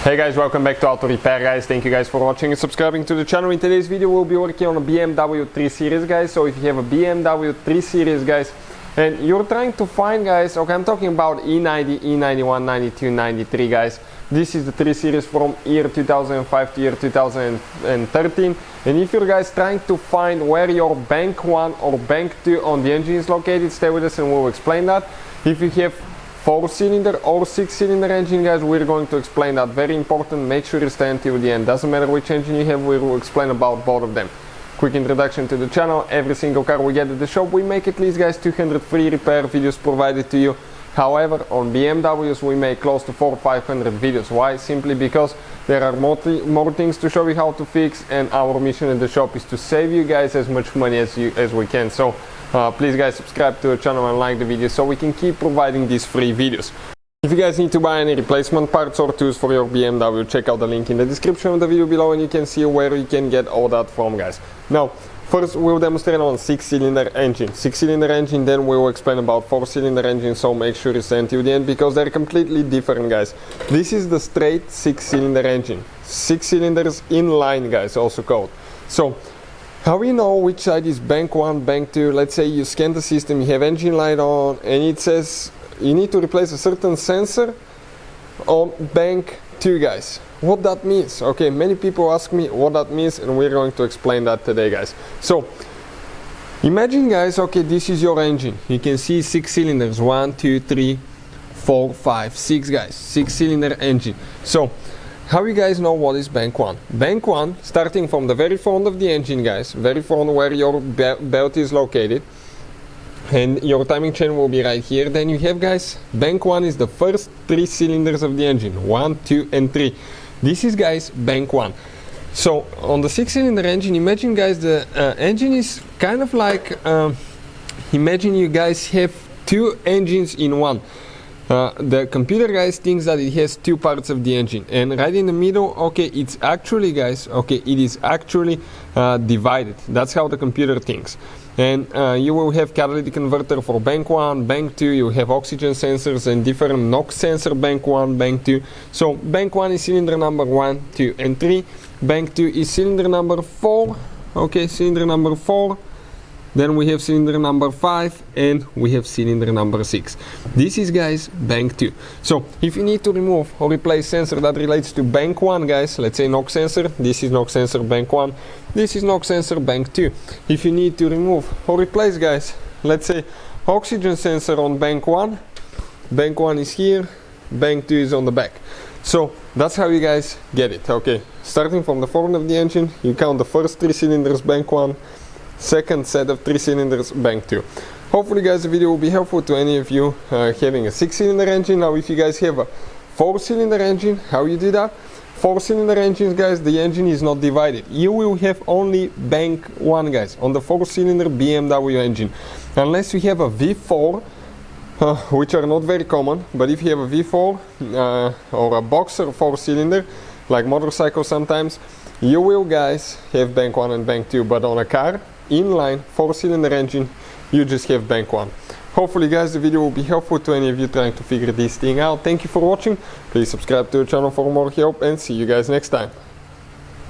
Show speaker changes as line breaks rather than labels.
Hey guys, welcome back to Auto Repair guys. Thank you guys for watching and subscribing to the channel. In today's video we'll be working on a BMW 3 Series guys. So if you have a BMW 3 Series guys and you're trying to find guys, okay, I'm talking about E90, E91, 92, 93 guys. This is the 3 Series from year 2005 to year 2013. And if you're guys trying to find where your bank 1 or bank 2 on the engine is located, stay with us and we'll explain that. If you have 4-cylinder or 6-cylinder engine guys, we're going to explain that. Very important, make sure you stay until the end. Doesn't matter which engine you have, we will explain about both of them. Quick introduction to the channel. Every single car we get at the shop, we make at least guys 200 free repair videos provided to you. However, on BMWs we make close to 400-500 videos. Why? Simply because there are more things to show you how to fix, and our mission at the shop is to save you guys as much money as we can. So please guys, subscribe to the channel and like the video so we can keep providing these free videos. If you guys need to buy any replacement parts or tools for your BMW, check out the link in the description of the video below and you can see where you can get all that from guys. Now first we'll demonstrate on 6-cylinder engine. 6-cylinder engine, then we will explain about 4-cylinder engine, so make sure you stay until the end because they're completely different guys. This is the straight 6-cylinder engine. 6 cylinders in line guys, also called. So how we know which side is bank 1, bank 2? Let's say you scan the system, you have engine light on and it says you need to replace a certain sensor on bank 2 guys. What that means? Okay, many people ask me what that means and we're going to explain that today guys. So imagine guys, okay, this is your engine. You can see 6 cylinders, 1, 2, 3, 4, 5, 6 guys, 6-cylinder engine. So how you guys know what is bank 1? Bank 1, starting from the very front of the engine guys, very front where your belt is located, and your timing chain will be right here. Then you have guys, bank 1 is the first 3 cylinders of the engine, 1, 2 and 3. This is guys bank 1. So on the 6-cylinder engine, imagine guys the engine is kind of like, imagine you guys have 2 engines in one. The computer guys thinks that it has 2 parts of the engine, and right in the middle, okay, it's actually guys, okay, it is actually divided. That's how the computer thinks. And you will have catalytic converter for bank 1, bank 2, you have oxygen sensors and different NOx sensor bank 1, bank 2. So bank 1 is cylinder number 1, 2 and 3. Bank 2 is cylinder number 4, okay, cylinder number 4. Then we have cylinder number 5 and we have cylinder number 6. This is guys bank 2. So if you need to remove or replace sensor that relates to bank 1 guys, let's say NOx sensor, this is NOx sensor bank 1, this is NOx sensor bank 2. If you need to remove or replace guys, let's say oxygen sensor on bank 1 is here, bank 2 is on the back. So that's how you guys get it, okay. Starting from the front of the engine, you count the first 3 cylinders bank 1, second set of 3 cylinders bank 2. Hopefully guys the video will be helpful to any of you having a 6-cylinder engine. Now if you guys have a 4-cylinder engine, how you do that? 4-cylinder engines guys, the engine is not divided. You will have only bank 1 guys on the 4-cylinder BMW engine, unless you have a V4, which are not very common. But if you have a V4 or a boxer 4-cylinder like motorcycle sometimes, you will guys have bank 1 and bank 2, but on a car inline 4-cylinder engine you just have bank 1. Hopefully guys the video will be helpful to any of you trying to figure this thing out. Thank you for watching. Please subscribe to the channel for more help and see you guys next time.